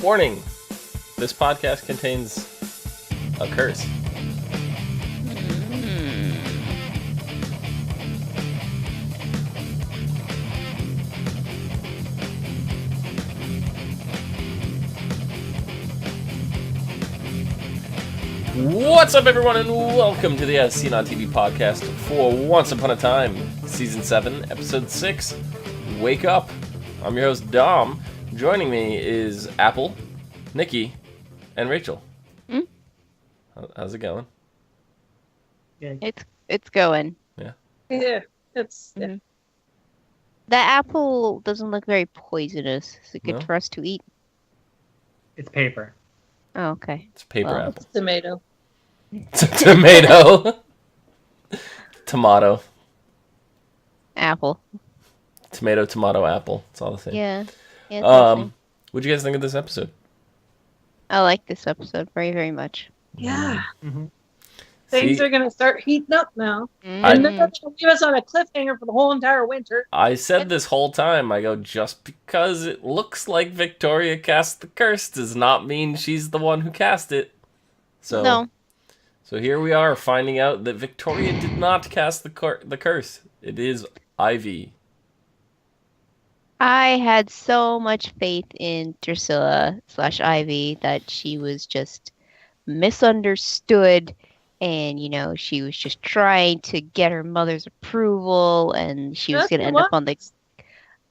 Warning, this podcast contains a curse. What's up, everyone, and welcome to the ASOTV podcast for Once Upon a Time, Season 7, Episode 6, Wake Up. I'm your host, Dom. Joining me is Apple, Nikki, and Rachel. How's it going? It's going. Yeah. Yeah, it's... Mm-hmm. The apple doesn't look very poisonous. Is it good for us to eat? It's paper. Oh, okay. It's paper apple. It's tomato. It's a tomato. Tomato. Apple. Tomato, apple. It's all the same. Yeah. What'd you guys think of this episode? I like this episode very, very much. Yeah. Mm-hmm. Things are going to start heating up now. Mm-hmm. And they're going to leave us on a cliffhanger for the whole entire winter. I said this whole time, I go, just because it looks like Victoria cast the curse does not mean she's the one who cast it. So here we are finding out that Victoria did not cast the curse. It is Ivy. I had so much faith in Drusilla/Ivy that she was just misunderstood, and she was just trying to get her mother's approval, and she was going to end up on the...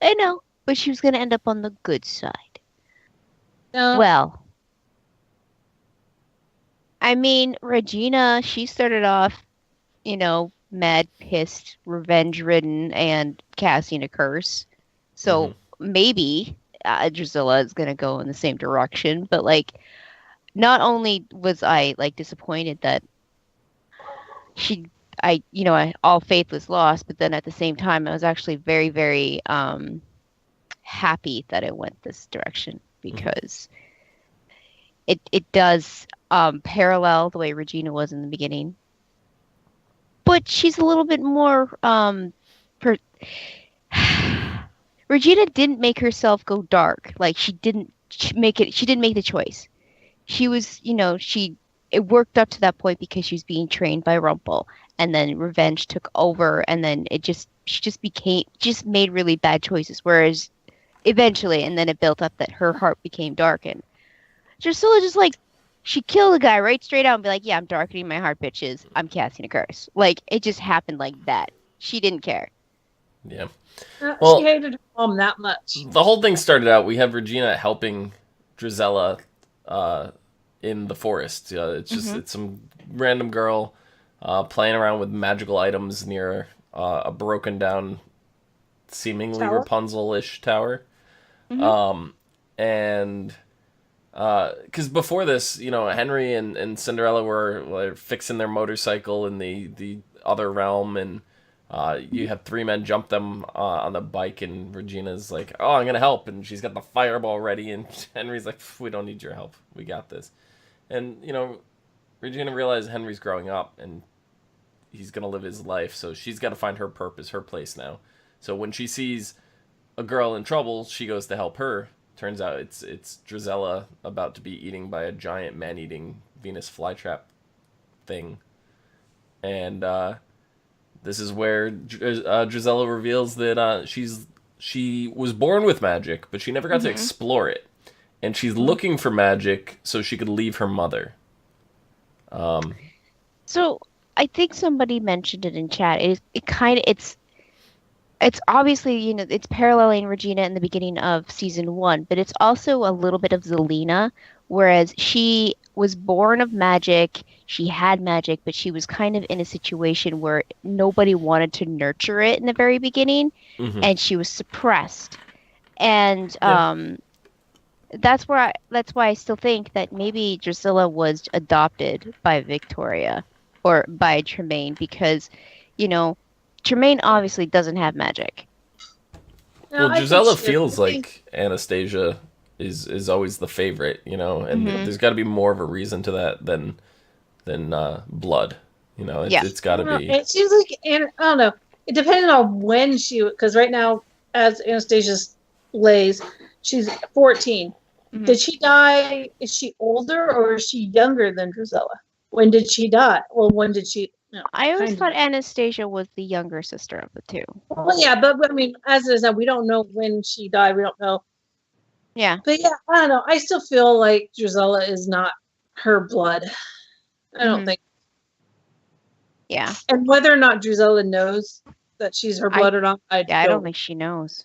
I know, but she was going to end up on the good side. Well, I mean, Regina, she started off, mad, pissed, revenge-ridden, and casting a curse. So maybe Drusilla is going to go in the same direction. But, not only was I, disappointed that all faith was lost, but then at the same time, I was actually very, very happy that it went this direction, because it does parallel the way Regina was in the beginning. But she's a little bit more... Regina didn't make herself go dark. She didn't make the choice. She was, it worked up to that point because she was being trained by Rumple, and then revenge took over, and then she just made really bad choices. Whereas eventually, and then it built up that her heart became darkened. Drusilla just she killed a guy right straight out and be like, yeah, I'm darkening my heart, bitches. I'm casting a curse. It just happened like that. She didn't care. Yeah. Well, she hated her mom that much. The whole thing started out, we have Regina helping Drusilla in the forest. It's just it's some random girl playing around with magical items near a broken down, seemingly tower? Rapunzel-ish tower. And because before this, Henry and Cinderella were fixing their motorcycle in the other realm, and you have three men jump them on the bike, and Regina's like, oh, I'm going to help. And she's got the fireball ready, and Henry's like, we don't need your help. We got this. And, Regina realizes Henry's growing up, and he's going to live his life. So she's got to find her purpose, her place now. So when she sees a girl in trouble, she goes to help her. Turns out it's Drusilla about to be eaten by a giant man-eating Venus flytrap thing. And, this is where Drusilla reveals that she was born with magic, but she never got to explore it. And she's looking for magic so she could leave her mother. So I think somebody mentioned it in chat. It's obviously, it's paralleling Regina in the beginning of season 1, but it's also a little bit of Zelina, whereas she was born of magic, she had magic, but she was kind of in a situation where nobody wanted to nurture it in the very beginning, and she was suppressed. And that's why I still think that maybe Drusilla was adopted by Victoria or by Tremaine, because, Tremaine obviously doesn't have magic. Well, Drusilla feels like Anastasia is always the favorite, and there's got to be more of a reason to that than blood, it's got to be. It seems like, I don't know, it depends on when because right now, as Anastasia lays, she's 14. Mhm. Did she die? Is she older or is she younger than Drizella? When did she die? Well, when did she? No, I always kind of. thought Anastasia was the younger sister of the two. Well, yeah, but I mean, as it is now, we don't know when she died. We don't know. Yeah. But yeah, I don't know. I still feel like Drizella is not her blood. I don't Mhm. think. Yeah. And whether or not Drizella knows that she's her blood or not, I don't think she knows.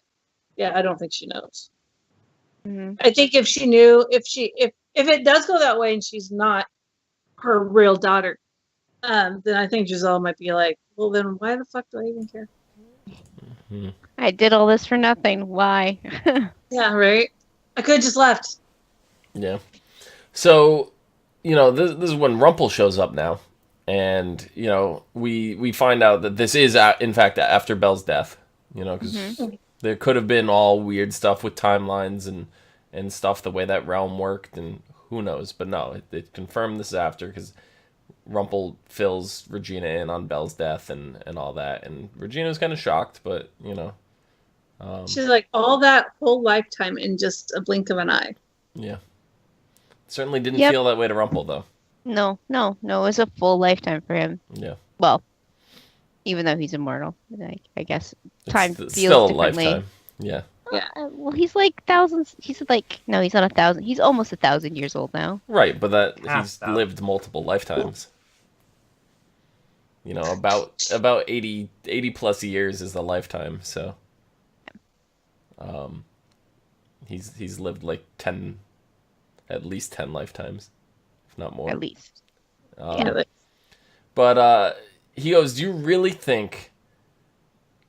Yeah, I don't think she knows. Mhm. I think if she knew, if it does go that way and she's not her real daughter, then I think Giselle might be like, well, then why the fuck do I even care? I did all this for nothing. Why? Yeah, right. I could have just left. Yeah. So, this is when Rumpel shows up now, and we find out that this is in fact after Belle's death. Because there could have been all weird stuff with timelines and stuff, the way that realm worked, and who knows. But no, it confirmed this is after, because Rumpel fills Regina in on Belle's death and all that, and Regina's kind of shocked, but She's like, all that whole lifetime in just a blink of an eye. yeah. Certainly didn't Yep. feel that way to Rumpel, though. No. It was a full lifetime for him. Yeah. Well, even though he's immortal, I guess time It's feels still a differently. lifetime. Yeah. Yeah. Well, he's like thousands. He's like no, he's not 1,000. He's almost 1,000 years old now. Right, but that Half he's thousand. lived multiple lifetimes. About 80 plus years is the lifetime, so he's lived like 10, at least 10 lifetimes, if not more. At least. Yeah. But he goes, "Do you really think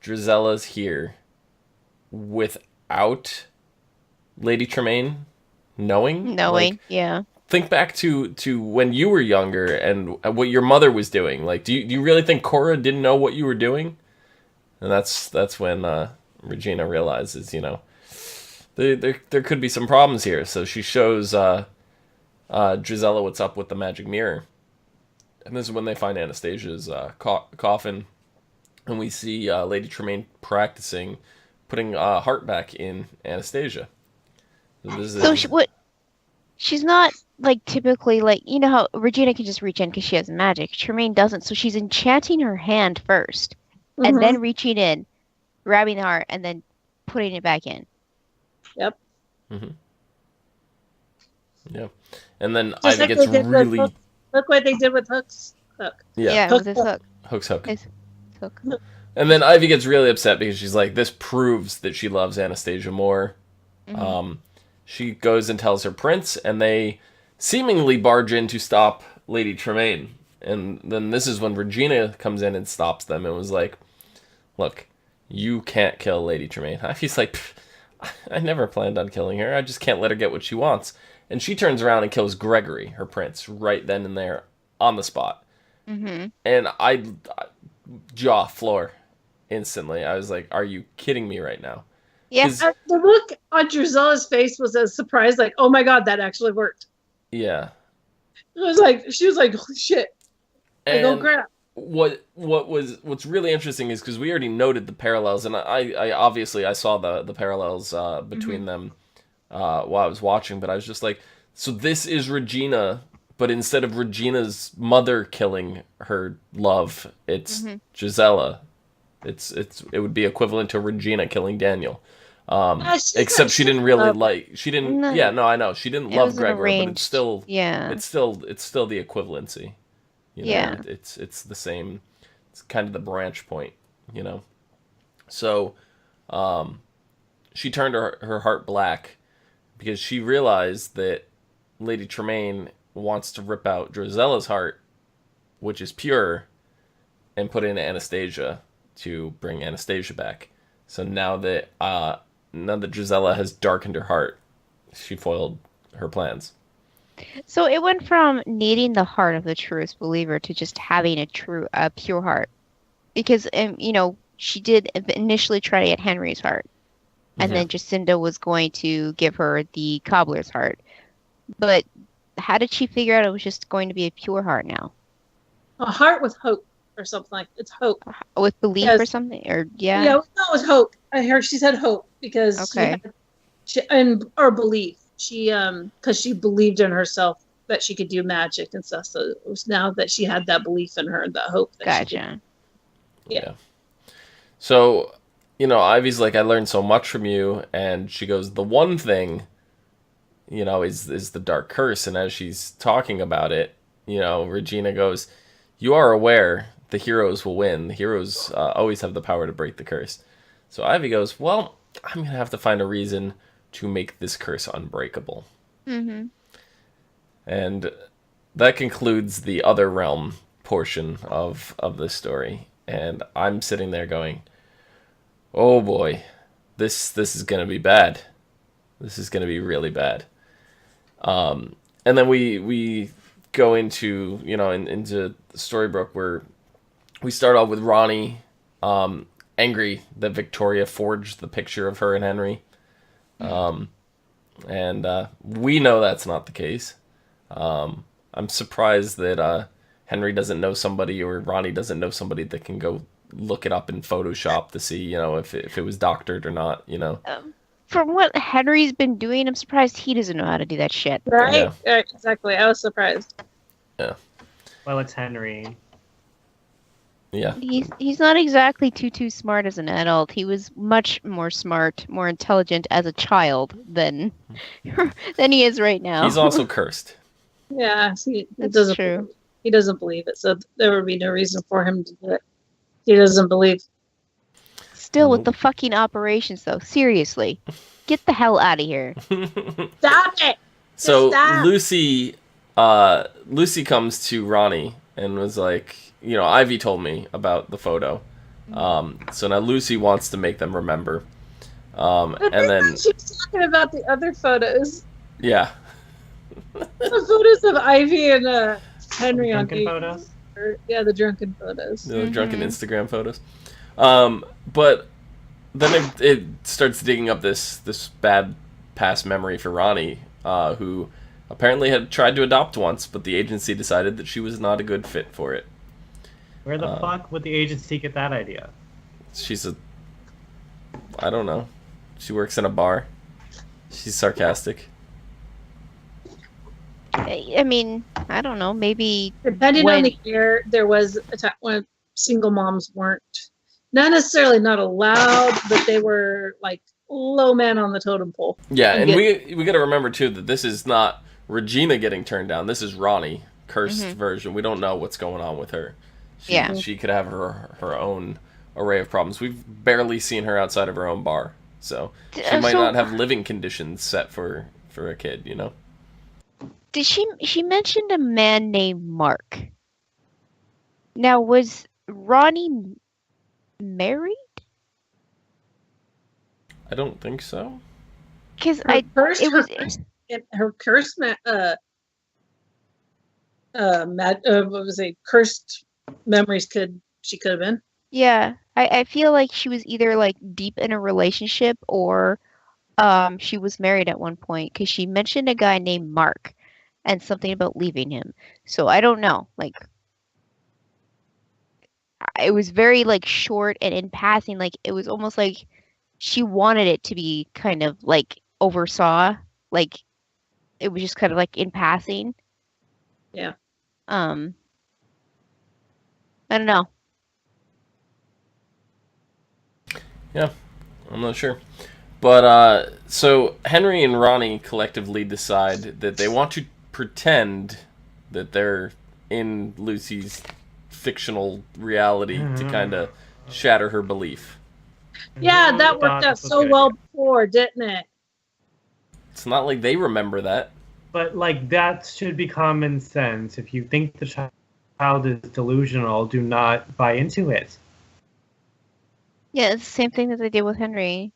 Drizella's here without Lady Tremaine knowing?" Like, Yeah. think back to when you were younger and what your mother was doing. Like, do you really think Cora didn't know what you were doing? And that's when Regina realizes, there could be some problems here. So she shows Drizella what's up with the magic mirror. And this is when they find Anastasia's coffin. And we see Lady Tremaine practicing putting heart back in Anastasia. She's not like typically like how Regina can just reach in because she has magic. Tremaine doesn't, so she's enchanting her hand first, and then reaching in, grabbing the heart, and then putting it back in. Yep. Mm-hmm. Yeah, and then Just Ivy like gets they did with really Hook. Look what they did with Hook. yeah with his hook. Hook's hook. His hook. And then Ivy gets really upset because she's like, this proves that she loves Anastasia more. She goes and tells her prince, and they seemingly barge in to stop Lady Tremaine. And then this is when Regina comes in and stops them and was like, look, you can't kill Lady Tremaine. Ivy's like, I never planned on killing her. I just can't let her get what she wants. And she turns around and kills Gregory, her prince, right then and there on the spot. Mm-hmm. And I jaw floor instantly. I was like, are you kidding me right now? Yeah. 'Cause- The look on Drizella's face was a surprise, like, oh my god, that actually worked. Yeah. It was like, she was like, holy shit. Like, oh And crap. what's really interesting is because we already noted the parallels, and I obviously I saw the parallels between them while I was watching, but I was just like, so this is Regina, but instead of Regina's mother killing her love, it's Gisela. It would be equivalent to Regina killing Daniel. Except she didn't really like. She didn't. No. Yeah, no, I know. She didn't It love was an Gregor, but arranged- it's still. Yeah. It's still the equivalency. Yeah. It's the same. It's kind of the branch point. So, she turned her heart black because she realized that Lady Tremaine wants to rip out Drizella's heart, which is pure, and put in Anastasia to bring Anastasia back. So now that Drizella has darkened her heart, she foiled her plans. So it went from needing the heart of the truest believer to just having a pure heart, because she did initially try to get Henry's heart, and then Jacinda was going to give her the cobbler's heart. But how did she figure out it was just going to be a pure heart now? A heart with hope or something like it's hope. With belief Yes. or something? Or Yeah, no, it was hope. I heard she said hope because Okay. or belief. because she believed in herself that she could do magic and stuff. So it was now that she had that belief in her, that hope that she could. Gotcha. Yeah. So, Ivy's like, I learned so much from you, and she goes, the one thing, is the dark curse. And as she's talking about it, Regina goes, you are aware the heroes will win. The heroes always have the power to break the curse. So Ivy goes, well, I'm going to have to find a reason to make this curse unbreakable. Mm-hmm. And that concludes the other realm portion of this story. And I'm sitting there going, oh boy, this is going to be bad. This is going to be really bad. And then we go into, into Storybrooke, where we start off with Ronnie angry that Victoria forged the picture of her and Henry. And we know that's not the case. I'm surprised that Henry doesn't know somebody, or Ronnie doesn't know somebody that can go look it up in Photoshop to see, if it was doctored or not, From what Henry's been doing, I'm surprised he doesn't know how to do that shit. Right? Yeah. Right, exactly. I was surprised. Yeah. Well, it's Henry. Yeah. He's not exactly too smart as an adult. He was much more smart, more intelligent as a child than he is right now. He's also cursed. Yeah, That's true. He doesn't believe it, so there would be no reason for him to do it. He doesn't believe. Still with the fucking operations, though. Seriously, get the hell out of here. Stop it! So Stop. Lucy comes to Ronnie and was like, Ivy told me about the photo. So now Lucy wants to make them remember. But And then she was talking about the other photos. yeah. The photos of Ivy and Henry on Drunken photos? Yeah, the drunken photos. The drunken Instagram photos. But then it starts digging up this bad past memory for Ronnie, who apparently had tried to adopt once, but the agency decided that she was not a good fit for it. Where the fuck would the agency get that idea? I don't know. She works in a bar. She's sarcastic. I mean, I don't know. Maybe Depending on the year, there was a time when single moms weren't not necessarily not allowed, but they were like low man on the totem pole. Yeah, and we got to remember too that this is not Regina getting turned down. This is Ronnie, cursed version. We don't know what's going on with her. She could have her own array of problems. We've barely seen her outside of her own bar, so she might not have living conditions set for a kid. Did she mentioned a man named Mark? Now, was Ronnie married? I don't think so. Because Her cursed what was it? Cursed memories she could have been. Yeah, I feel like she was either like deep in a relationship or she was married at one point, because she mentioned a guy named Mark and something about leaving him. So I don't know. Like, it was very like short and in passing. Like, it was almost like she wanted it to be kind of like oversaw. Like, it was just kind of like in passing. Yeah. I don't know. Yeah, I'm not sure. But, so Henry and Ronnie collectively decide that they want to pretend that they're in Lucy's fictional reality to kind of shatter her belief. Yeah, that worked out so well before, didn't it? It's not like they remember that. But, like, that should be common sense. If you think the child is delusional, do not buy into it. Yeah, it's the same thing that they did with Henry.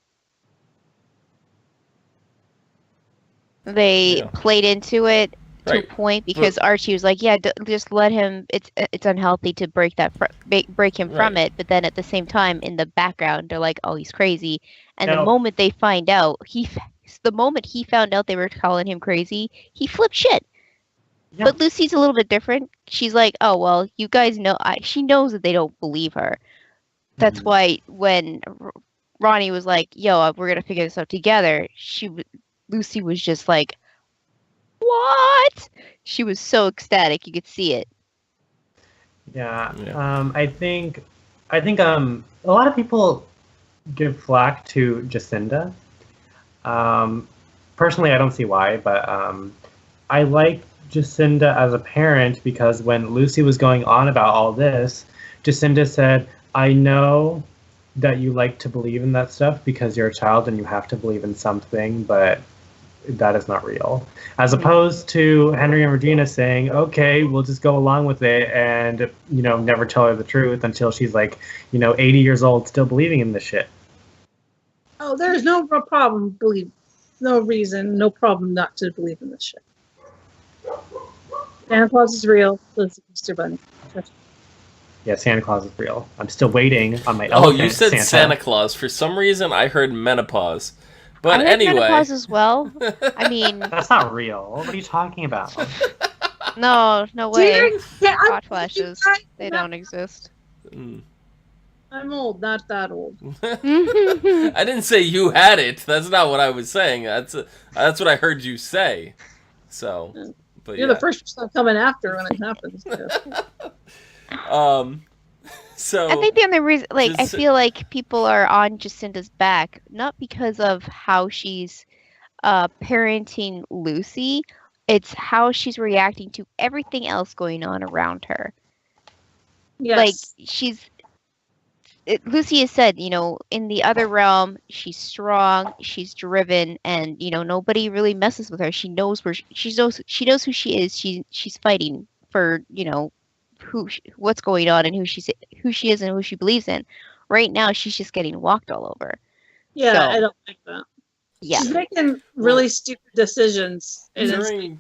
They played into it to a point, because Archie was like, "Yeah, just let him. It's unhealthy to break him from it." But then at the same time, in the background, they're like, "Oh, he's crazy." And the moment they find out, the moment he found out they were calling him crazy, he flipped shit. Yeah. But Lucy's a little bit different. She's like, "Oh well, you guys know." She knows that they don't believe her. That's why when Ronnie was like, "Yo, we're gonna figure this out together," Lucy was just like, what? She was so ecstatic. You could see it. Yeah. Yeah. I think a lot of people give flack to Jacinda. Personally, I don't see why, but I like Jacinda as a parent because when Lucy was going on about all this, Jacinda said, I know that you like to believe in that stuff because you're a child and you have to believe in something, but that is not real. As opposed to Henry and Regina saying, okay, we'll just go along with it and, never tell her the truth until she's 80 years old still believing in this shit. Oh, there's no real problem. No reason, no problem not to believe in this shit. Santa Claus is real. Let's Easter Bunny. Yeah, Santa Claus is real. I'm still waiting on my Oh, elephant you said Santa. Santa Claus. For some reason, I heard menopause. But I heard anyway, menopause as well. I mean, That's not real. What are you talking about? no way. I'm Hot flashes, they don't exist. old, not that old. I didn't say you had it. That's not what I was saying. That's what I heard you say. So, but You're the first person coming after when it happens. So I think the only reason, I Just- feel like people are on Jacinda's back, not because of how she's parenting Lucy, it's how she's reacting to everything else going on around her. Yes. Lucy has said, in the other realm, she's strong, she's driven, and nobody really messes with her. She knows she knows who she is. She's fighting for what's going on and who she is and who she believes in. Right now, she's just getting walked all over. Yeah, So, I don't like that. Yeah, She's making really stupid decisions. And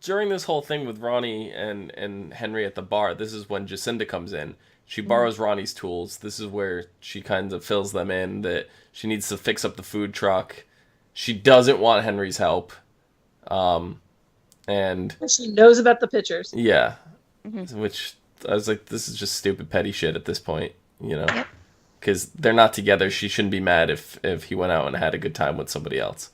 during this whole thing with Ronnie and Henry at the bar, this is when Jacinda comes in. She borrows Ronnie's tools. This is where she kind of fills them in, that she needs to fix up the food truck. She doesn't want Henry's help. And she knows about the pictures. yeah. Which I was like, this is just stupid petty shit at this point, because they're not together. She shouldn't be mad if he went out and had a good time with somebody else.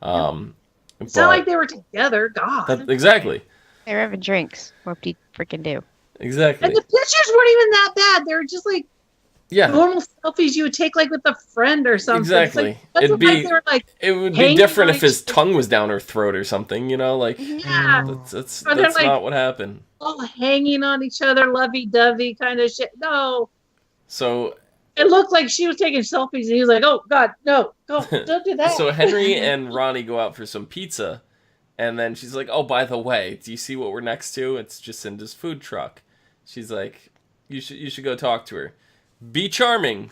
It's not like they were together. God. Exactly. they were having drinks. What do you freaking do? Exactly. And the pictures weren't even that bad. They were just Yeah. normal selfies you would take with a friend or something. Exactly. It's like, they were it would be hanging different on if his each- tongue was down her throat or something, yeah, That's Or they're not what happened. all hanging on each other, lovey-dovey kind of shit. No. So It looked like she was taking selfies and he was like, oh, God, no, don't do that. so Henry and Ronnie go out for some pizza, and then she's like, "Oh, by the way, do you see what we're next to? It's Jacinda's food truck." She's like, "You should go talk to her. Be charming.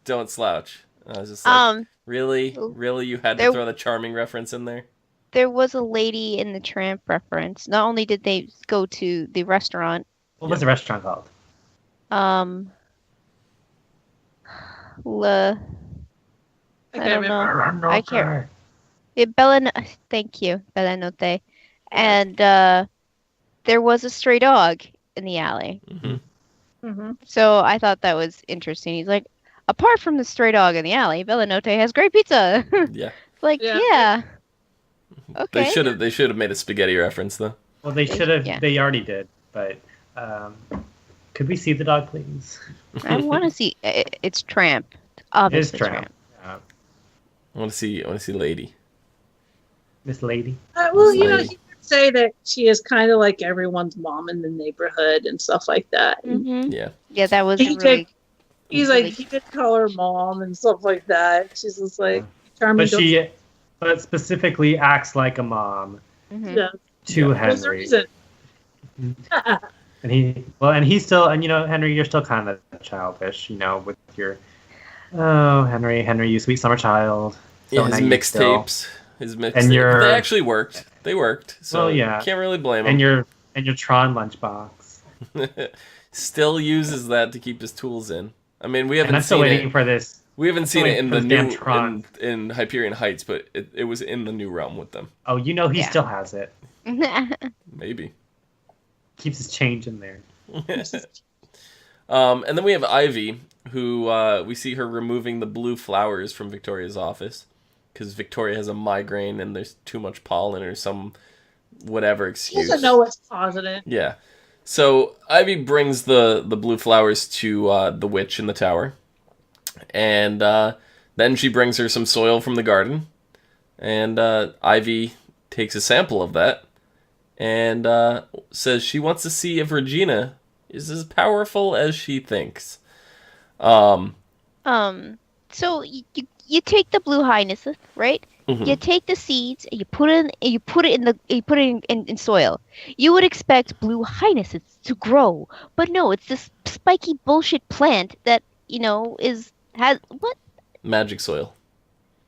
Don't slouch." I was just like, really, you had to throw the charming reference in there. There was a Lady in the Tramp reference. Not only did they go to the restaurant. What was the restaurant called? I don't know. I can't. Thank you, Bella Notte. And there was a stray dog in the alley. So I thought that was interesting. He's like, apart from the stray dog in the alley, Bella Notte has great pizza. Yeah. Yeah. Okay. They should have made a spaghetti reference though. Well, they should have. Yeah. They already did. But could we see the dog, please? I want to see. It's Tramp. It is Obviously Tramp. I want to see Lady. Miss Lady. Well, you could say that she is kind of like everyone's mom in the neighborhood and stuff like that. Mm-hmm. Yeah. Yeah, that was He really. He's like, he could call her mom and stuff like that. She's just like charming. But specifically acts like a mom Mhm. Yeah. to There's a Henry. reason. And he's still, and Henry, you're still kind of childish, with your, Henry, you sweet summer child. Yeah, his naive still. mixtapes. They actually worked. They worked. So can't really blame him. And your Tron lunchbox. Still uses that to keep his tools in. I mean, we And haven't I'm still seen waiting it. for this. We haven't seen it in the Those damn new Trons. in Hyperion Heights, but it was in the new realm with them. Oh, he Yeah. still has it. Maybe. Keeps his change in there. And then we have Ivy, who we see her removing the blue flowers from Victoria's office. because Victoria has a migraine and there's too much pollen or some whatever She excuse. doesn't know what's causing it. Yeah. So Ivy brings the blue flowers to the witch in the tower, and then she brings her some soil from the garden, and Ivy takes a sample of that and says she wants to see if Regina is as powerful as she thinks. So you take the blue hyacinth, right? Mhm. You take the seeds and you put it in soil. You would expect blue hyacinths to grow, but no, it's this spiky bullshit plant that has what? Magic soil.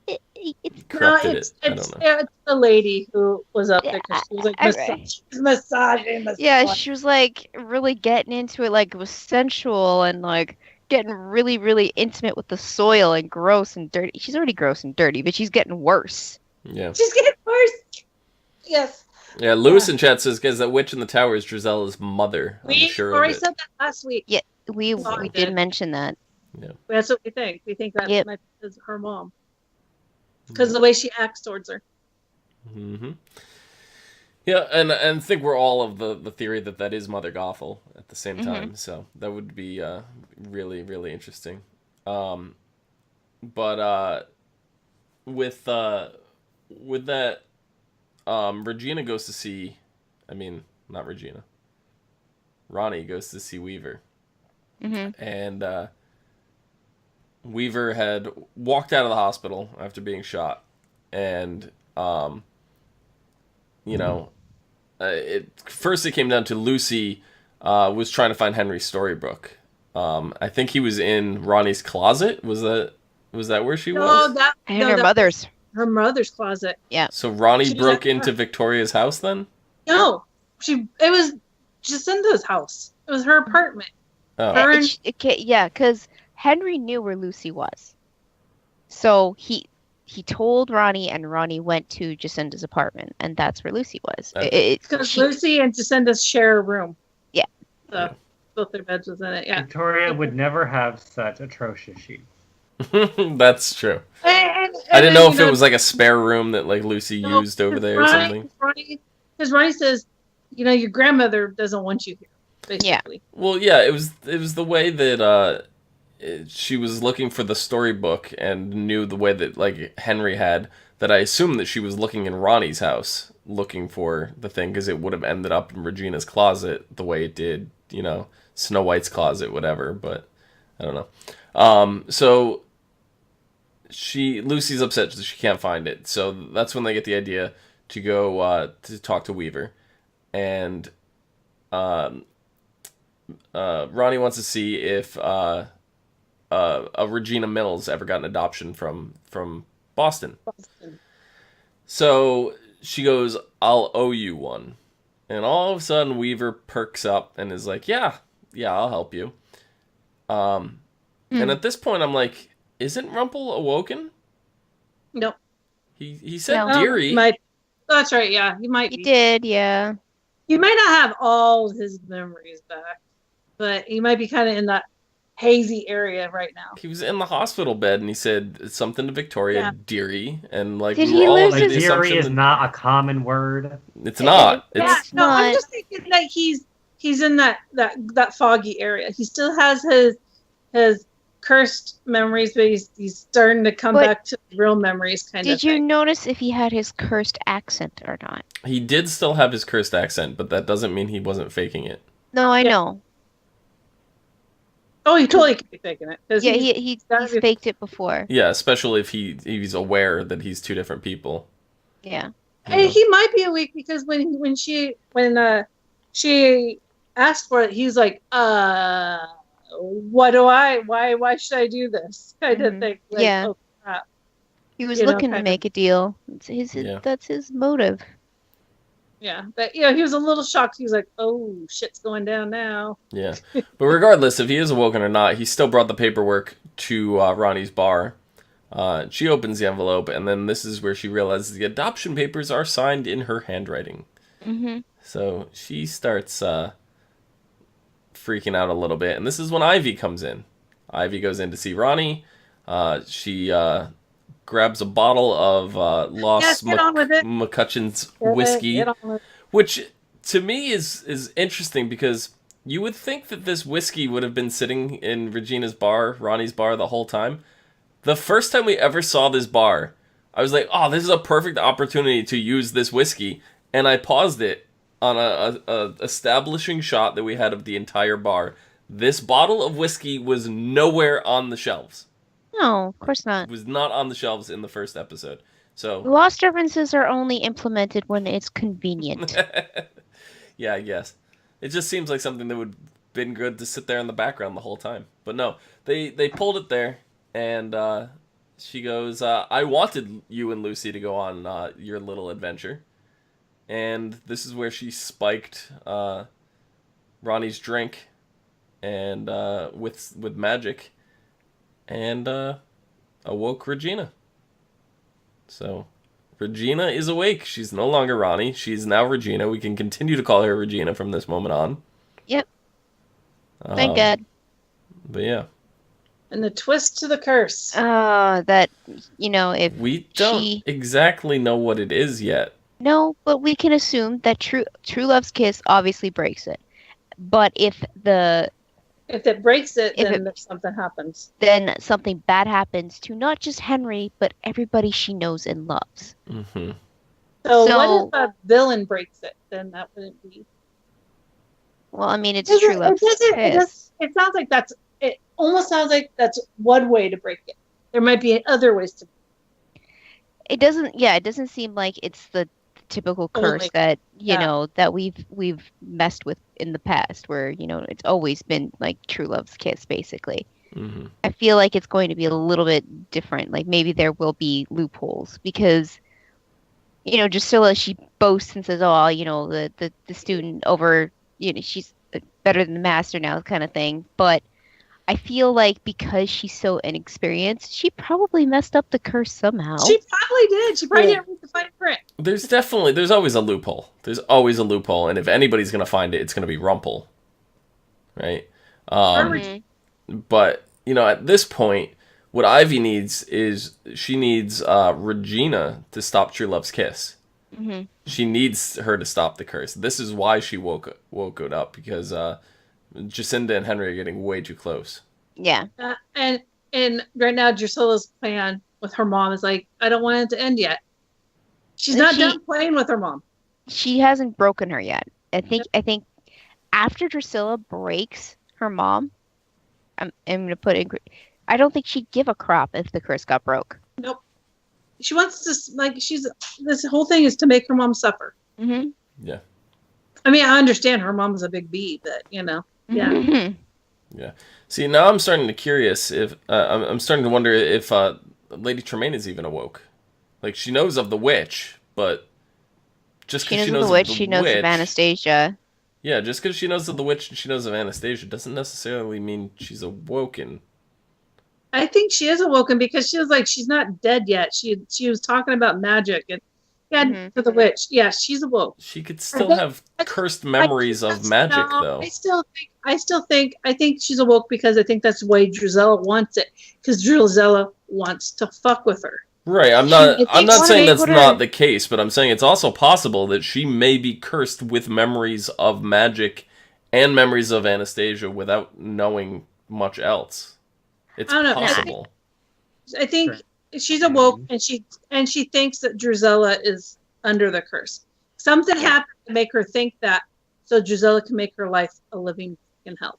It's Corrupted it's it. I don't know. yeah, it's the lady who was up there Yeah, because she was like I- she was massaging the yeah. spot. She was like really getting into it, like it was sensual and like getting really, really intimate with the soil and gross and dirty. She's already gross and dirty, but she's getting worse. Yeah. She's getting worse. Yes. Yeah, Lewis in chat says, guys, that witch in the tower is Drizella's mother. I'm We sure already of it. said that last week. Yeah, we Oh, we I did did. mention that. That's what we think. We think that Yep. might be her mom. Because of the way she acts towards her. Mm-hmm. Yeah, and I think we're all of the theory that is Mother Gothel at the same time. So that would be really, really interesting. But with that, Regina goes to see, not Regina. Ronnie goes to see Weaver. And Weaver had walked out of the hospital after being shot. And, first it came down to Lucy was trying to find Henry's storybook. I think he was in Ronnie's closet. Was that where she was? And her mother's. Her mother's closet. Yeah. So Ronnie She was broke at into her- Victoria's house then? No, it was Jacinda's house. It was her apartment. Oh. Her and Yeah, because Henry knew where Lucy was. So he told Ronnie, and Ronnie went to Jacinda's apartment, and that's where Lucy was. Okay. because Lucy and Jacinda share a room. Yeah. So both their beds was in it. Yeah. Victoria would never have such atrocious sheets. That's true. And I didn't then, know if it was like a spare room that like Lucy No, used over there or something. Because Ronnie says, your grandmother doesn't want you here. Basically. Well, yeah, it was the way that she was looking for the storybook and knew the way that like Henry had, that I assumed that she was looking in Ronnie's house looking for the thing, because it would have ended up in Regina's closet the way it did, Snow White's closet, whatever. But I don't know. So Lucy's upset that she can't find it. So that's when they get the idea to go to talk to Weaver, and Ronnie wants to see if Regina Mills ever got an adoption from Boston. So she goes, "I'll owe you one," and all of a sudden Weaver perks up and is like, "Yeah, I'll help you." And at this point, I'm like, isn't Rumple awoken? Nope. He said No. Deary. That's right. Yeah, he might He be. did, yeah. He might not have all his memories back, but he might be kind of in that hazy area right now. He was in the hospital bed and he said something to Victoria, Yeah. Deary, and like Did we he were all lose under Like, the theory assumption is that not a common word. it's not. Yeah, It's no, I'm not. just thinking that he's in that foggy area. He still has his cursed memories, but he's starting to come But back to real memories, kind of. Did you thing. notice if he had his cursed accent or not? he did still have his cursed accent, but that doesn't mean he wasn't faking it. No, I Yeah. know. Oh, he totally could be faking it. 'Cause Yeah, he's- he's gotta be- faked it before. Yeah, especially if he's aware that he's two different people. Yeah. And he might be awake because when she asked for it, he's like, what do why should I do this? Kind of Mhm. thing. Like, Yeah. oh, crap. He was You know, looking to kind make a deal. Yeah. That's his motive. Yeah. But he was a little shocked. He was like, oh, shit's going down now. Yeah. But regardless, if he is awoken or not, he still brought the paperwork to Ronnie's bar. She opens the envelope, and then this is where she realizes the adoption papers are signed in her handwriting. Mm-hmm. So she starts freaking out a little bit, and this is when Ivy comes in. Ivy goes in to see Ronnie. She grabs a bottle of Yes, Lost get on with it. McCutcheon's whiskey, Get on with it. which to me is interesting because you would think that this whiskey would have been sitting in Regina's bar, Ronnie's bar, the whole time. The first time we ever saw this bar, I was like, oh, this is a perfect opportunity to use this whiskey. And I paused it on a establishing shot that we had of the entire bar. This bottle of whiskey was nowhere on the shelves. No, of course not. It was not on the shelves in the first episode. So, Lost references are only implemented when it's convenient. yeah, I guess. It just seems like something that would have been good to sit there in the background the whole time. But no, they pulled it there. And she goes, I wanted you and Lucy to go on your little adventure. And this is where she spiked Ronnie's drink and with magic and awoke Regina. So Regina is awake. She's no longer Ronnie. She's now Regina. We can continue to call her Regina from this moment on. Yep. Thank God. But yeah. And the twist to the curse. That, if We don't exactly know what it is yet. No, but we can assume that True Love's kiss obviously breaks it. But if it breaks it, then something happens. Then something bad happens to not just Henry, but everybody she knows and loves. Mm-hmm. So what if a villain breaks it? Then that wouldn't be. Well, I mean, it's True Love's kiss. It sounds like it almost sounds like that's one way to break it. There might be other ways to. It doesn't seem like it's the typical curse that that we've messed with in the past, where it's always been like True Love's kiss, basically. Mm-hmm. I feel like it's going to be a little bit different. Like maybe there will be loopholes because Drusilla, she boasts and says, "Oh, the student over, she's better than the master now," kind of thing. But I feel like because she's so inexperienced, she probably messed up the curse somehow. She probably did. She probably didn't read the fine print. There's always a loophole. There's always a loophole, and if anybody's gonna find it, it's gonna be Rumpel, right? But at this point, what Ivy needs is she needs Regina to stop True Love's kiss. Mm-hmm. She needs her to stop the curse. This is why she woke it up, because Jacinda and Henry are getting way too close. Yeah. And right now, Drusilla's plan with her mom is like, I don't want it to end yet. She's not done playing with her mom. She hasn't broken her yet. I think after Drusilla breaks her mom, I'm gonna put in. I don't think she'd give a crap if the curse got broke. Nope. She wants to this whole thing is to make her mom suffer. Mm-hmm. Yeah. I mean, I understand her mom's a big bee, but yeah. Mm-hmm. Yeah. See, now I'm starting to curious if I'm starting to wonder if Lady Tremaine is even awoke. Like, she knows of the witch, but just because she knows of the witch, she knows of Anastasia. Yeah, just because she knows of the witch and she knows of Anastasia doesn't necessarily mean she's awoken. I think she is awoken because she was like, she's not dead yet. She was talking about magic and to the witch. Yeah, she's awoke. She could still have cursed memories of magic, though. I think she's awoke because I think that's the way Drusilla wants it. Because Drusilla wants to fuck with her. Right, I'm not saying that's not the case, but I'm saying it's also possible that she may be cursed with memories of magic and memories of Anastasia without knowing much else. It's possible. I think she's awoke and she thinks that Drusilla is under the curse. Something happened to make her think that, so Drusilla can make her life a living in hell.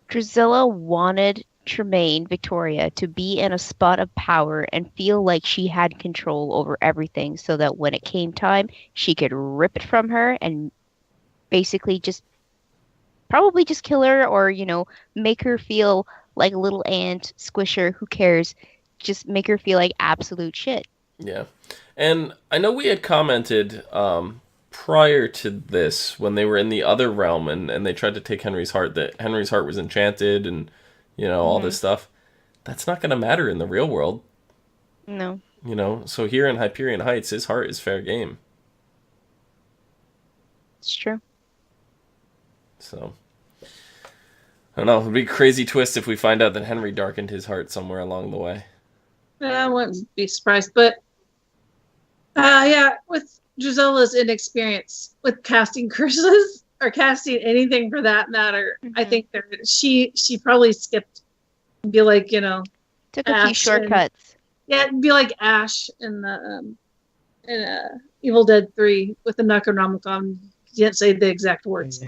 Drusilla wanted Tremaine, Victoria, to be in a spot of power and feel like she had control over everything, so that when it came time, she could rip it from her and basically probably just kill her, or make her feel like a little ant, squish her, who cares, just make her feel like absolute shit. Yeah. And I know we had commented prior to this, when they were in the other realm and they tried to take Henry's heart, that Henry's heart was enchanted and all this stuff. That's not going to matter in the real world. No. So here in Hyperion Heights, his heart is fair game. It's true. So, I don't know. It'd be a crazy twist if we find out that Henry darkened his heart somewhere along the way. I wouldn't be surprised, but yeah, with Gisella's inexperience with casting curses or casting anything for that matter, I think she probably skipped. Be like, Took a few Ash shortcuts. yeah, it'd be like Ash in the Evil Dead 3 with the Necronomicon. He didn't say the exact words.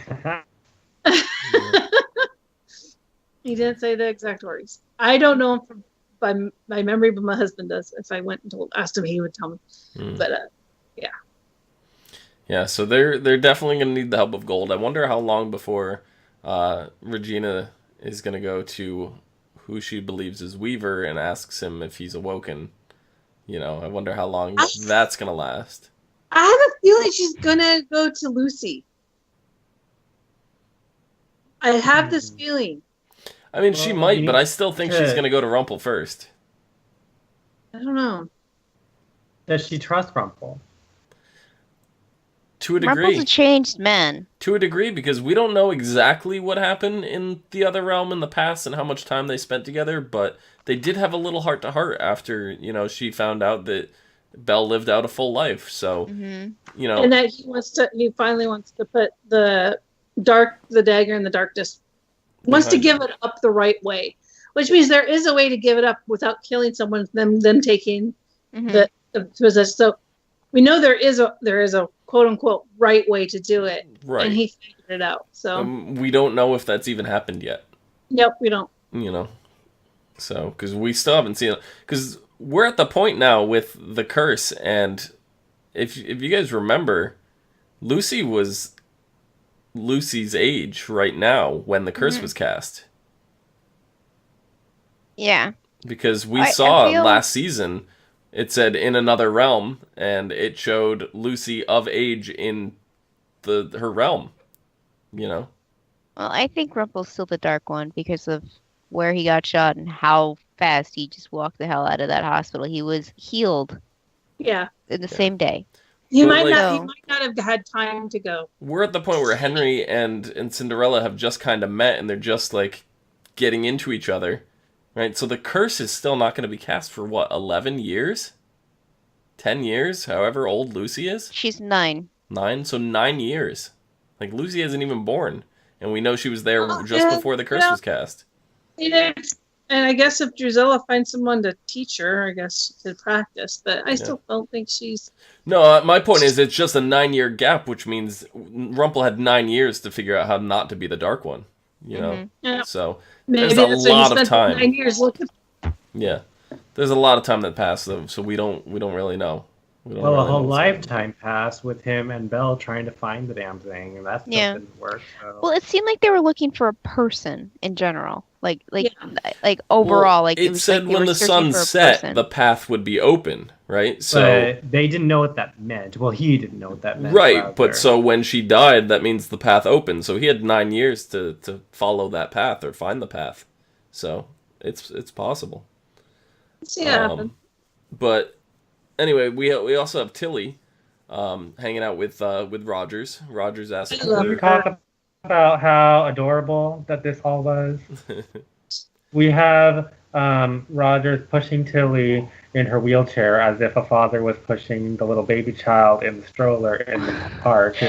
He didn't say the exact words. I don't know him from by memory, but my husband does. If I went and asked him, he would tell me. But yeah. Yeah, so they're definitely going to need the help of Gold. I wonder how long before Regina is going to go to who she believes is Weaver and asks him if he's awoken. I wonder how long that's going to last. I have a feeling she's going to go to Lucy. I have this feeling. I mean, she might, but I still think she's going to go to Rumple first. I don't know. Does she trust Rumple? To a degree. Rumple's a changed man. To a degree, because we don't know exactly what happened in the other realm in the past and how much time they spent together, but they did have a little heart-to-heart after, she found out that Belle lived out a full life. So, and that he finally wants to put the dagger in the darkness. Wants to give it up the right way, which means there is a way to give it up without killing someone. Them taking the possession. So we know there is a quote unquote right way to do it, right? And he figured it out. So we don't know if that's even happened yet. Yep, we don't. So because we still haven't seen it, because we're at the point now with the curse, and if you guys remember, Lucy was Lucy's age right now when the curse was cast. Yeah. Because we saw last season, it said in another realm, and it showed Lucy of age in her realm. Well, I think Rumple's still the Dark One because of where he got shot and how fast he just walked the hell out of that hospital. He was healed. Yeah. In the same day. He might not have had time to go. We're at the point where Henry and Cinderella have just kind of met, and they're just like getting into each other, right? So the curse is still not going to be cast for 11 years? 10 years? However old Lucy is? She's 9. 9? So 9 years. Like, Lucy isn't even born, and we know she was there just before the curse was cast. And I guess if Drusilla finds someone to teach her, I guess she could practice. But I still don't think she's... No, my point is it's just a 9-year gap, which means Rumple had 9 years to figure out how not to be the Dark One. Yeah. So there's a lot of time. 9 years looking. Yeah, there's a lot of time that passed, though, so we don't really know. A whole lifetime passed with him and Belle trying to find the damn thing, and that still didn't work. So. Well, it seemed like they were looking for a person in general. Like overall, well, it said when the sun set, the path would be open, right? So but they didn't know what that meant. Well, he didn't know what that meant. Right, but so when she died, that means the path opened. So he had 9 years to follow that path or find the path. So it's possible. Yeah. But anyway, we also have Tilly hanging out with Rogers. Rogers asks her. About how adorable that this all was. We have Rogers pushing Tilly in her wheelchair as if a father was pushing the little baby child in the stroller in the park.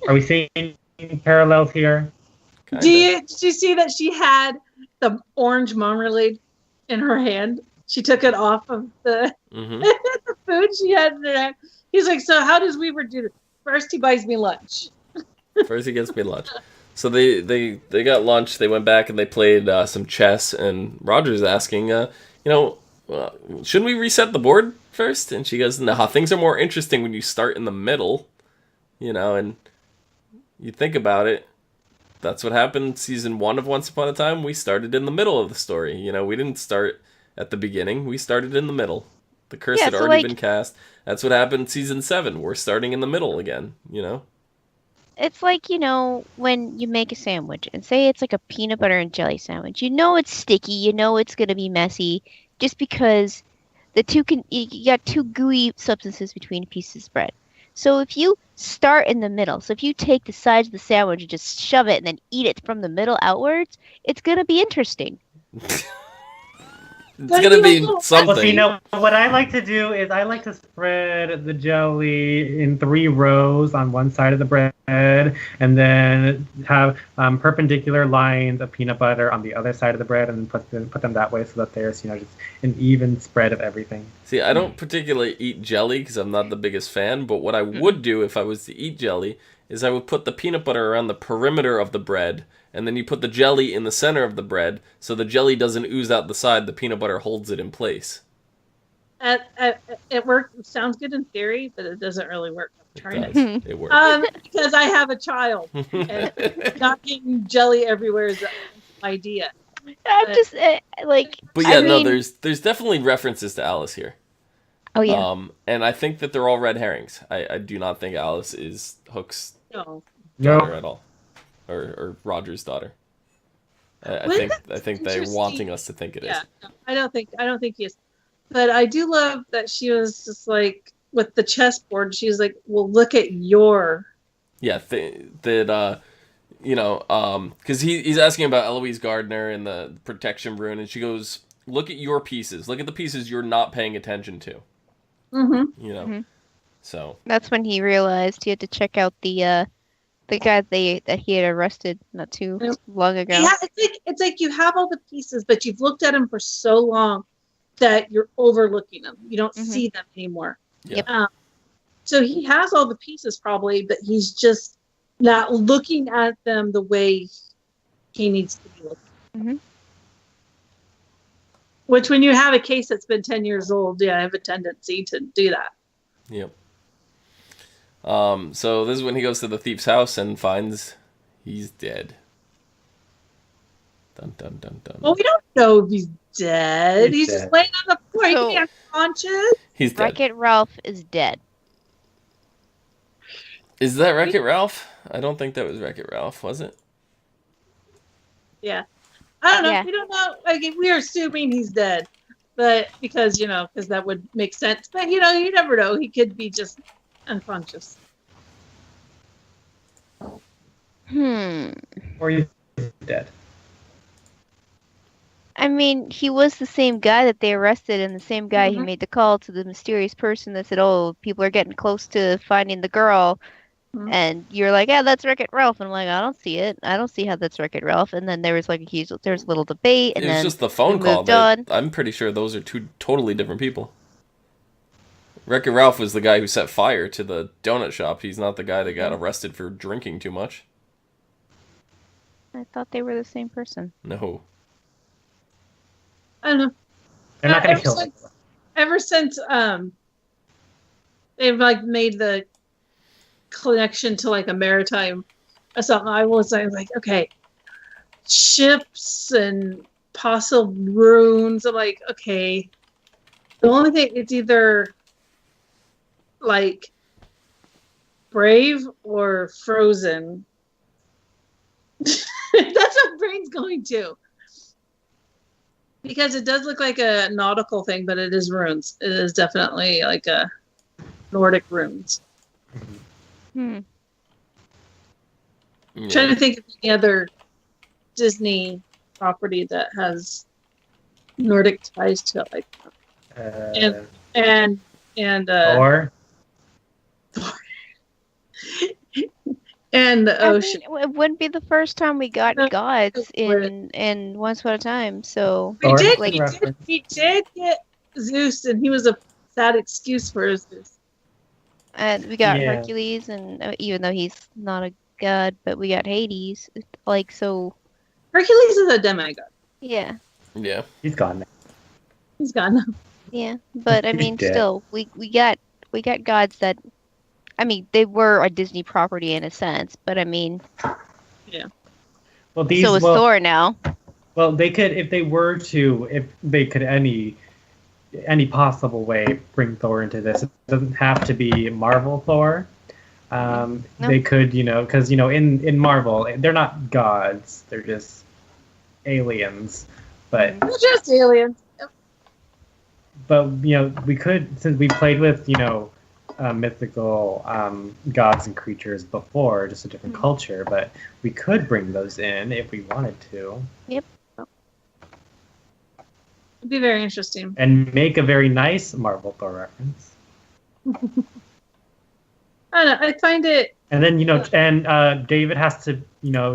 Are we seeing parallels here? Did you see that she had the orange marmalade in her hand? She took it off of the, the food she had in her hand. He's like, so how does Weaver do this? First he buys me lunch. First he gets me lunch. So they got lunch. They went back and they played some chess. And Roger's asking, shouldn't we reset the board first? And she goes, no, things are more interesting when you start in the middle. And you think about it. That's what happened season 1 of Once Upon a Time. We started in the middle of the story. We didn't start at the beginning. We started in the middle. The curse had already been cast. That's what happened season 7. We're starting in the middle again, It's like, when you make a sandwich and say it's like a peanut butter and jelly sandwich. It's sticky. It's going to be messy just because you got 2 gooey substances between pieces of bread. So if you start in the middle, so if you take the sides of the sandwich and just shove it and then eat it from the middle outwards, it's going to be interesting. It's gonna be something. Well, see, no, what I like to do is I like to spread the jelly in 3 rows on one side of the bread, and then have perpendicular lines of peanut butter on the other side of the bread, and put them that way so that there's, just an even spread of everything. See, I don't particularly eat jelly because I'm not the biggest fan, but what I would do if I was to eat jelly is I would put the peanut butter around the perimeter of the bread, and then you put the jelly in the center of the bread, so the jelly doesn't ooze out the side, the peanut butter holds it in place. It works. It sounds good in theory, but it doesn't really work. It does. It works. Because I have a child, and not getting jelly everywhere is an idea. I'm just like. But yeah, no, there's definitely references to Alice here. Oh yeah. And I think that they're all red herrings. I do not think Alice is Hook's No. daughter at all, or Roger's daughter. I think they're wanting us to think it is. Yeah, no, I don't think he is. But I do love that she was just like with the chessboard. She was like, "Well, look at your." Yeah, because he's asking about Eloise Gardner and the protection rune, and she goes, "Look at your pieces. Look at the pieces you're not paying attention to." Mm-hmm. So that's when he realized he had to check out the guy that he had arrested not too long ago. Yeah, it's like you have all the pieces, but you've looked at them for so long that you're overlooking them. You don't see them anymore. Yeah. So he has all the pieces probably, but he's just not looking at them the way he needs to be looking. Mm-hmm. Which, when you have a case that's been 10 years old, I have a tendency to do that. Yep. So this is when he goes to the thief's house and finds he's dead. Dun dun dun dun. Well, we don't know if he's dead. He's dead. just laying on the floor. So, He's unconscious. He's dead. Wreck-It Ralph is dead. Is that Wreck-It Ralph? I don't think that was Wreck-It Ralph, was it? Yeah. I don't know. Yeah. We don't know. Like, we're assuming he's dead. But because that would make sense. But, you never know. He could be just unconscious. Or he's dead. I mean, he was the same guy that they arrested and the same guy who made the call to the mysterious person that said, "Oh, people are getting close to finding the girl." And you're like, "Yeah, that's Wreck-It Ralph." And I'm like, "I don't see it. I don't see how that's Wreck-It Ralph." And then there was like a little debate, and It was then just the phone we call. moved on. I'm pretty sure those are two totally different people. Wreck-It Ralph was the guy who set fire to the donut shop. He's not the guy that got arrested for drinking too much. I thought they were the same person. No. I don't know. They're not going to kill him. Ever since they've made the connection to a maritime or something, I was like, okay, ships and possible runes. I'm like, okay, the only thing, it's either Brave or Frozen. That's what brain's going to. Because it does look like a nautical thing, but it is runes. It is definitely like a Nordic runes. Yeah. Trying to think of any other Disney property that has Nordic ties to it, and Thor. and the ocean. I mean, it wouldn't be the first time we got gods in Once Upon a Time. So We did get Zeus, and he was a sad excuse for Zeus. and we got Yeah. Hercules, and even though he's not a god, but we got Hades. So Hercules is a demigod. yeah, Yeah. He's gone now. He's gone now. yeah. But I He's mean, dead. still, we got gods that. I mean, they were a Disney property in a sense, but I mean, Well, these. so is well, Thor now. Well, they could, if they could any possible way bring Thor into this. It doesn't have to be Marvel Thor. No. They could, because in Marvel they're not gods; they're just aliens. But We're just aliens. we could, since we played with mythical gods and creatures before, just a different culture. But we could bring those in if we wanted to. Yep. It'd be very interesting. And make a very nice Marvel Thor reference. I don't know. I find it. And then, and David has to,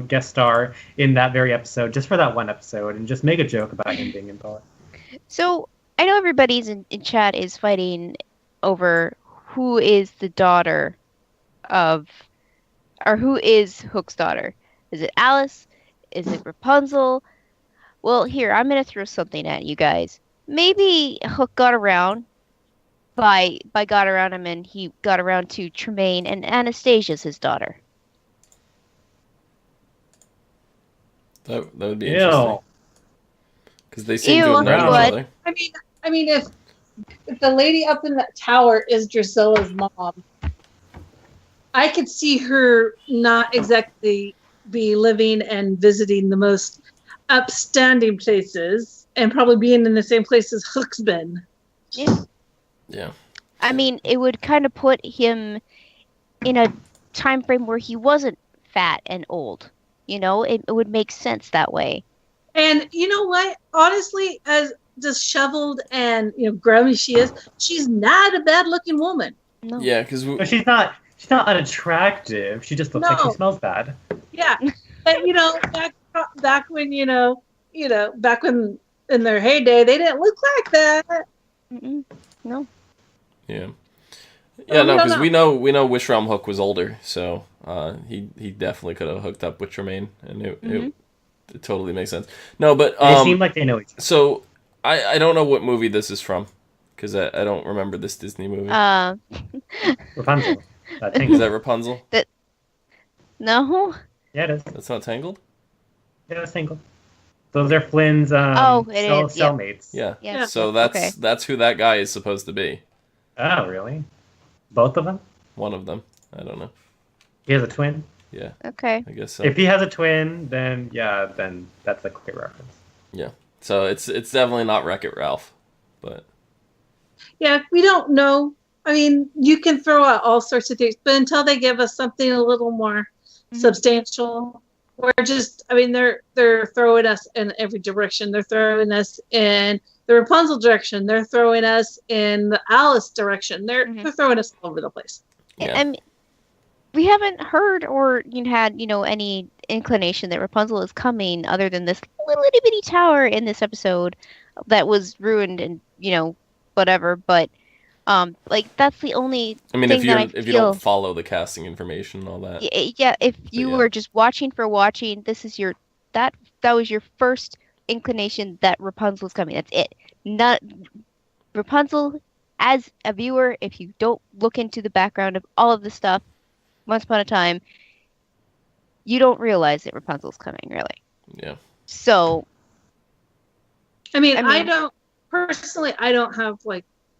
guest star in that very episode, just for that one episode, and just make a joke about him being in Thor. So I know everybody's in chat is fighting over who is the daughter of, or who is Hook's daughter. Is it Alice? Is it Rapunzel? Well, here, I'm going to throw something at you guys. Maybe Hook got around got around him, and he got around to Tremaine, and Anastasia's his daughter. That would be interesting. Because they seem to Ew, have known each what? other. I mean, if the lady up in that tower is Drusilla's mom, I could see her not exactly be living and visiting the most upstanding places, and probably being in the same place as Hook's been. Yeah. Yeah. I mean, it would kind of put him in a time frame where he wasn't fat and old. It would make sense that way. And you know what? Honestly, as disheveled and grubby she is, she's not a bad-looking woman. No. Yeah, because But she's not unattractive. She just looks like she smells bad. Yeah, but back when back when in their heyday, they didn't look like that. Mm-mm. No. Yeah. Yeah, no, because we know Wish Realm Hook was older, so he definitely could have hooked up with Tremaine, and it totally makes sense. No, but They seem like they know each other. So I don't know what movie this is from, because I don't remember this Disney movie. Rapunzel. Is that Rapunzel? No. Yeah, it is. That's not Tangled? Yeah, it's Tangled. Those are Flynn's It is, yeah. cellmates. Yeah. So that's who that guy is supposed to be. Oh, really? Both of them? One of them. I don't know. He has a twin? Yeah. Okay. I guess so. If he has a twin, then that's a clear reference. Yeah. So it's definitely not Wreck-It Ralph, but Yeah, we don't know. I mean, you can throw out all sorts of things, but until they give us something a little more substantial, they're throwing us in every direction. They're throwing us in the Rapunzel direction. They're throwing us in the Alice direction. They're throwing us all over the place. yeah. And we haven't heard or had any inclination that Rapunzel is coming, other than this little itty bitty tower in this episode that was ruined and whatever. But that's the only. I mean, thing if you don't follow the casting information and all that. Yeah, if you were just watching for watching, this is that was your first inclination that Rapunzel's coming. That's it. Not Rapunzel as a viewer. If you don't look into the background of all of the stuff, Once Upon a Time, you don't realize that Rapunzel's coming, really. Yeah. So, I mean, I don't personally. I don't have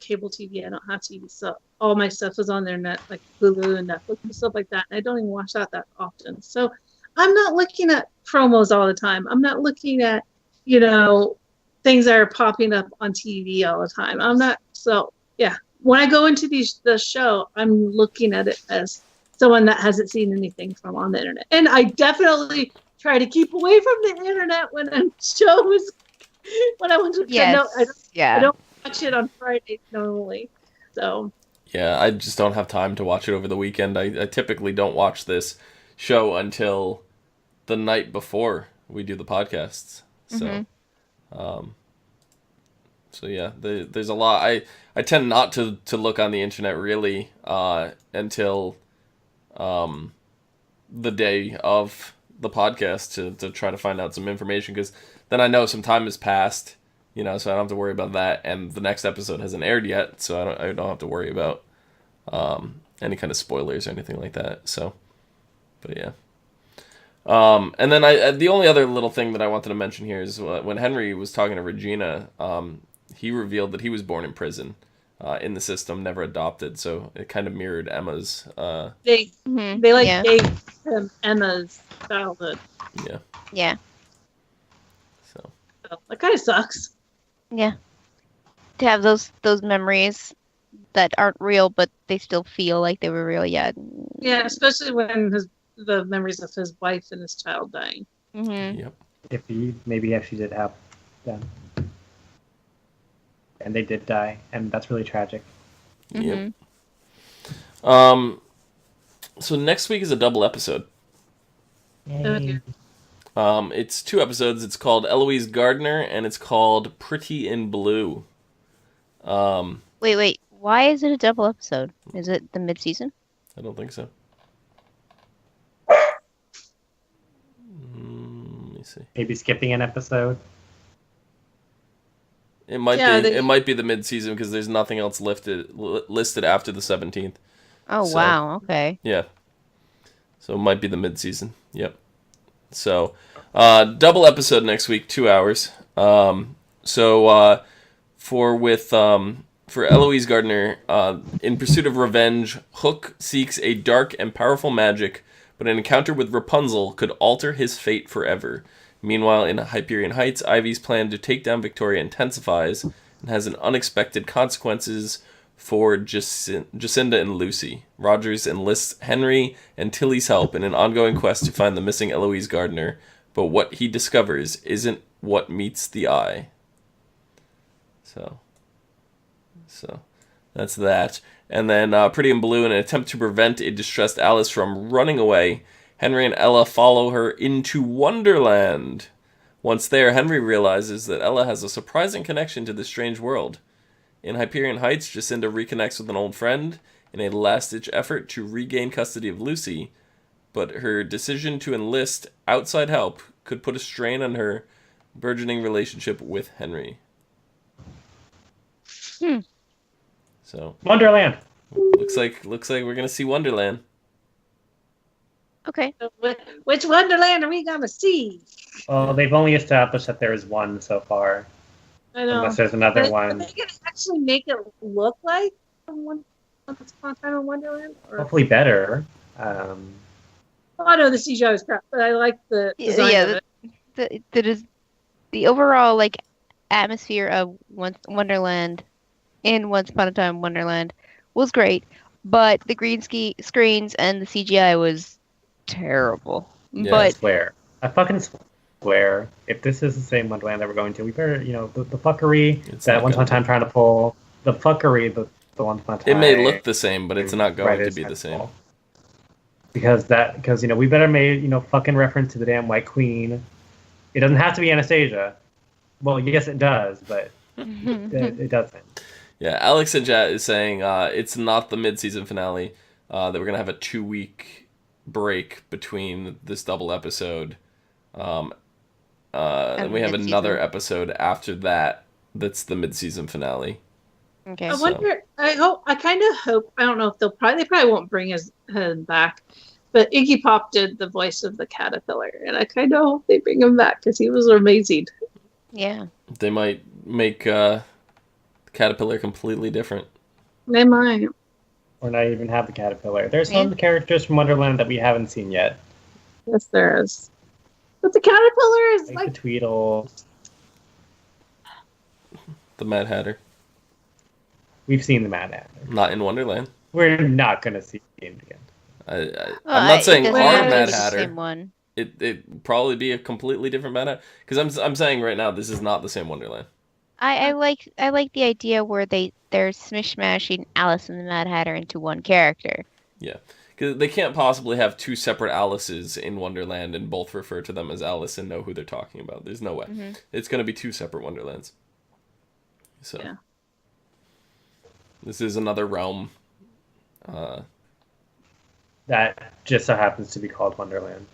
cable TV. I don't have TV, so all my stuff is on their net, like Hulu and Netflix and stuff like that. And I don't even watch that often. So I'm not looking at promos all the time. I'm not looking at things that are popping up on TV all the time. I'm not. So yeah, when I go into the show, I'm looking at it as someone that hasn't seen anything from on the internet, and I definitely try to keep away from the internet when a show is. When I want to, I don't watch it on Friday normally, so. Yeah, I just don't have time to watch it over the weekend. I typically don't watch this show until the night before we do the podcasts. So, so yeah, there's a lot. I tend not to look on the internet really until the day of the podcast to try to find out some information, because then I know some time has passed, so I don't have to worry about that, and the next episode hasn't aired yet, so I don't have to worry about any kind of spoilers or anything like that. So, but yeah. And then the only other little thing that I wanted to mention here is when Henry was talking to Regina, he revealed that he was born in prison, in the system, never adopted. So it kind of mirrored Emma's. They gave him Emma's childhood. Yeah. Yeah. So that kind of sucks. Yeah. To have those memories that aren't real, but they still feel like they were real. Yeah. Yeah, especially when the memories of his wife and his child dying. Mm-hmm. Yep. If he maybe actually did have them. and they did die, and that's really tragic. Yep. So next week is a double episode. Yay. It's 2 episodes. It's called Eloise Gardner, and it's called Pretty in Blue. Wait. Why is it a double episode? Is it the mid-season? I don't think so. Let me see. Maybe skipping an episode. It might Yeah, be. It might be the mid-season because there's nothing else listed after the 17th. Oh, So- wow. Okay. Yeah. So it might be the mid-season. Yep. So, double episode next week, 2 hours. For Eloise Gardner, in pursuit of revenge, Hook seeks a dark and powerful magic, but an encounter with Rapunzel could alter his fate forever. Meanwhile, in Hyperion Heights, Ivy's plan to take down Victoria intensifies and has an unexpected consequences for Jacinda and Lucy. Rogers enlists Henry and Tilly's help in an ongoing quest to find the missing Eloise Gardner, but what he discovers isn't what meets the eye. So that's that. And then Pretty in Blue, in an attempt to prevent a distressed Alice from running away, Henry and Ella follow her into Wonderland. Once there, Henry realizes that Ella has a surprising connection to this strange world. In Hyperion Heights, Jacinda reconnects with an old friend in a last-ditch effort to regain custody of Lucy, but her decision to enlist outside help could put a strain on her burgeoning relationship with Henry. So Wonderland. looks like we're gonna see Wonderland. Okay. Which Wonderland are we gonna see? Well, they've only established that there is one so far, I know. unless there's another But one. Are they gonna actually make it look like Once Upon a Time in Wonderland? Or... Hopefully better. Oh, no, the CGI was crap, but I like the design of it. The overall like atmosphere of Wonderland in Once Upon a Time in Wonderland was great, but the green screens and the CGI was terrible. Yeah. I But swear. I fucking swear. If this is the same Wonderland that we're going to, we better, the fuckery It's that not Once Upon a gonna Time trying to pull, the fuckery the Once Upon a Time. It may look the same, but it's not going right, to it's be the same. sensible. Because we better make fucking reference to the damn White Queen. It doesn't have to be Anastasia. Well, yes, it does, but it doesn't. Yeah, Alex in chat is saying it's not the mid-season finale. That we're gonna have a 2-week break between this double episode. And we have mid-season. another episode after that. That's the mid-season finale. okay. I wonder. I kind of hope. I don't know if they probably won't bring his head back, but Iggy Pop did the voice of the caterpillar, and I kind of hope they bring him back because he was amazing. Yeah. They might make Caterpillar completely different. They might. Or not even have the caterpillar. There's some characters from Wonderland that we haven't seen yet. Yes, there is. But the caterpillar is Like like the Tweedle. The Mad Hatter. We've seen the Mad Hatter. Not in Wonderland. We're not going to see him again. I'm not saying it our doesn't have to Mad be the Hatter. same one. It probably be a completely different Mad Hatter. Because I'm saying right now, this is not the same Wonderland. I like the idea where they're smishmashing Alice and the Mad Hatter into one character. Yeah. Because they can't possibly have 2 separate Alices in Wonderland and both refer to them as Alice and know who they're talking about. There's no way. Mm-hmm. It's going to be 2 separate Wonderlands. So, Yeah. This is another realm. That just so happens to be called Wonderland.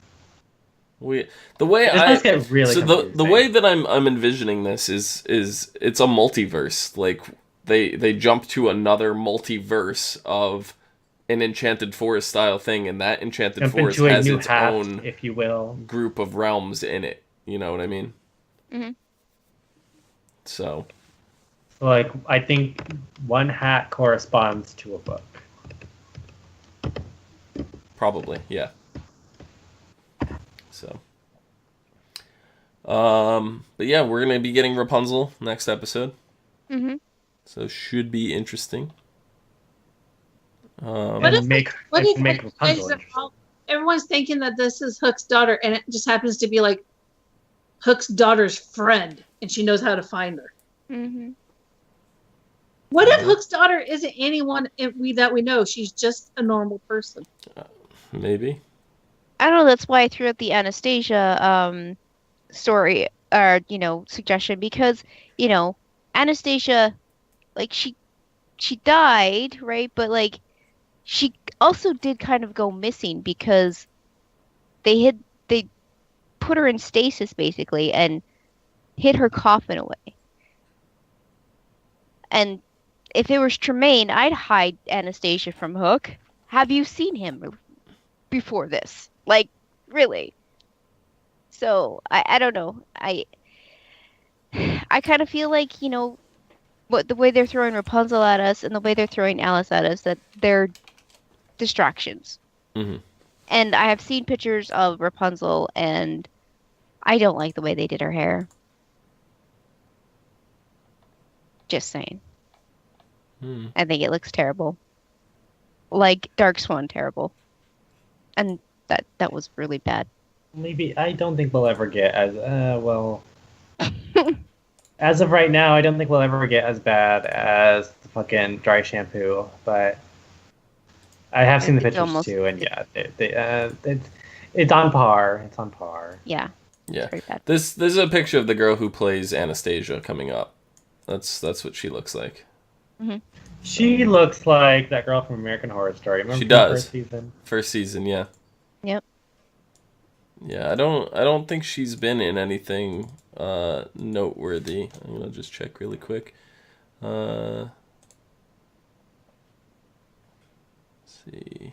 The way This must get really the confusing. way that I'm envisioning this is it's a multiverse. Like they jump to another multiverse of an Enchanted Forest style thing, and that Enchanted Jump Forest into a has new its hat, own if you will. group of realms in it. You know what I mean? Mm-hmm. So So, I think one hat corresponds to a book. probably, yeah. So, but yeah, we're gonna be getting Rapunzel next episode. Mm-hmm. So should be interesting. What And if make Rapunzel Rapunzel interesting. everyone's thinking that this is Hook's daughter, and it just happens to be like Hook's daughter's friend, and she knows how to find her. Mm-hmm. What if Hook's daughter isn't anyone that we know? She's just a normal person. Maybe. I don't know. That's why I threw out the Anastasia story or suggestion because Anastasia, like she died, right? But like she also did kind of go missing because they put her in stasis basically and hid her coffin away. And if it was Tremaine, I'd hide Anastasia from Hook. Have you seen him before this? Like, really? So I don't know. I kind of feel like what the way they're throwing Rapunzel at us and the way they're throwing Alice at us, that they're distractions. Mm-hmm. And I have seen pictures of Rapunzel, and I don't like the way they did her hair. Just saying. I think it looks terrible. Like Dark Swan terrible. And that was really bad. Maybe I don't think we'll ever get as well. As of right now, I don't think we'll ever get as bad as the fucking dry shampoo. But I have seen the pictures too, and yeah, it's on par. It's on par. Yeah. Yeah. Very bad. This is a picture of the girl who plays Anastasia coming up. That's what she looks like. Mm-hmm. She looks like that girl from American Horror Story. Remember She from does. the first season? First season, yeah. Yep. Yeah, I don't think she's been in anything noteworthy. I'm gonna just check really quick. Let's see.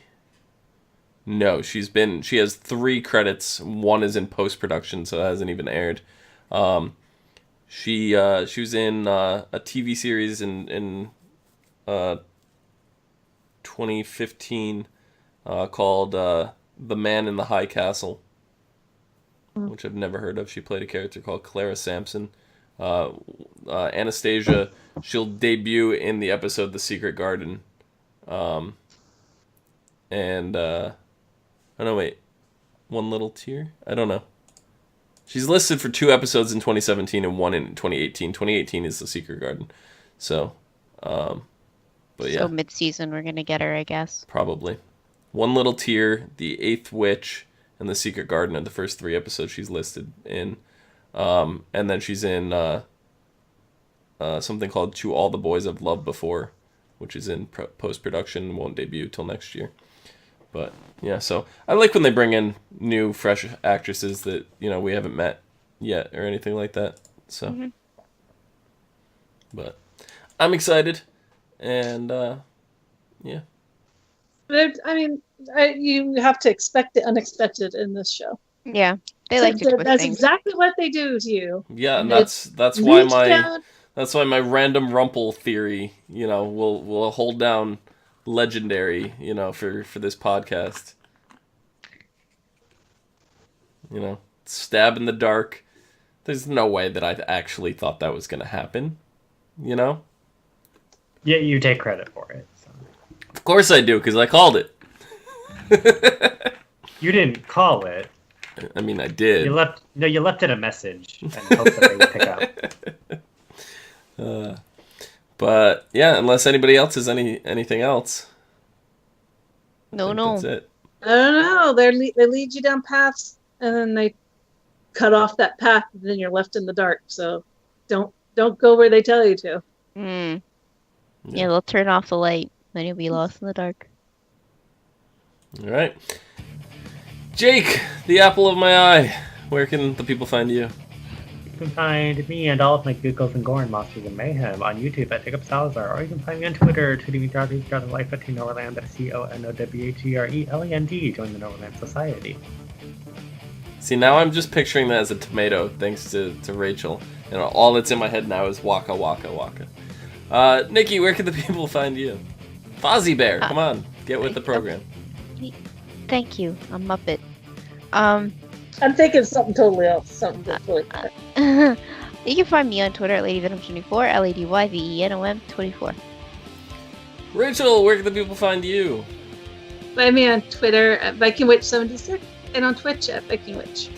No, she has 3 credits. 1 is in post production, so it hasn't even aired. She was in a TV series in 2015 called The Man in the High Castle, which I've never heard of. She played a character called Clara Sampson. Anastasia, she'll debut in the episode The Secret Garden. Oh no, wait. One Little Tear? I don't know. She's listed for 2 episodes in 2017 and 1 in 2018. 2018 is The Secret Garden. So, but yeah. So mid-season we're gonna get her, I guess. Probably. One Little Tear, The Eighth Witch, and The Secret Garden are the first 3 episodes she's listed in. And then she's in something called To All the Boys I've Loved Before, which is in post-production and won't debut till next year. But yeah, so I like when they bring in new, fresh actresses that we haven't met yet or anything like that. So, but I'm excited, and yeah. But I mean, you have to expect the unexpected in this show. Yeah, they like to twist That's things. exactly what they do to you. Yeah, and that's why Reach down. that's why my random Rumple theory, will hold down Legendary, for this podcast. Stab in the dark. There's no way that I actually thought that was going to happen, Yeah, you take credit for it. So. Of course I do, because I called it. You didn't call it. I mean, I did. You left it a message and hoped that they would pick up. But yeah, unless anybody else has anything else. No. That's it. I don't know. They lead you down paths, and then they cut off that path, and then you're left in the dark. So don't go where they tell you to. Yeah, they'll turn off the light, then you'll be lost in the dark. All right. Jake, the apple of my eye. Where can the people find you? You can find me and all of my Googles and Gore and Monsters and Mayhem on YouTube at Jacob Salazar, or you can find me on Twitter, tweeting me life at Norland at CONOWHERELAND. Join the Norland Society. See, now I'm just picturing that as a tomato, thanks to Rachel. And all that's in my head now is waka waka waka. Nikki, where can the people find you? Fozzie Bear, come on, get with the program. Thank you, a Muppet. I'm thinking something totally else. Something totally You can find me on Twitter at LadyVenom24, LadyVenom24. Rachel, where can the people find you? Find me on Twitter at VikingWitch76 and on Twitch at VikingWitch.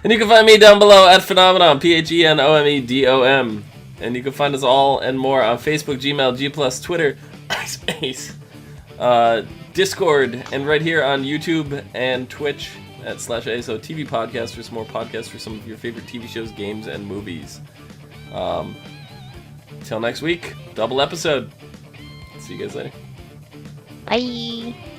And you can find me down below at Phenomenon, PHENOMEDOM. And you can find us all and more on Facebook, Gmail, G+, Twitter, MySpace, Discord, and right here on YouTube and Twitch at /ASOTV podcast for some more podcasts for some of your favorite TV shows, games, and movies. Till next week, double episode. See you guys later. Bye.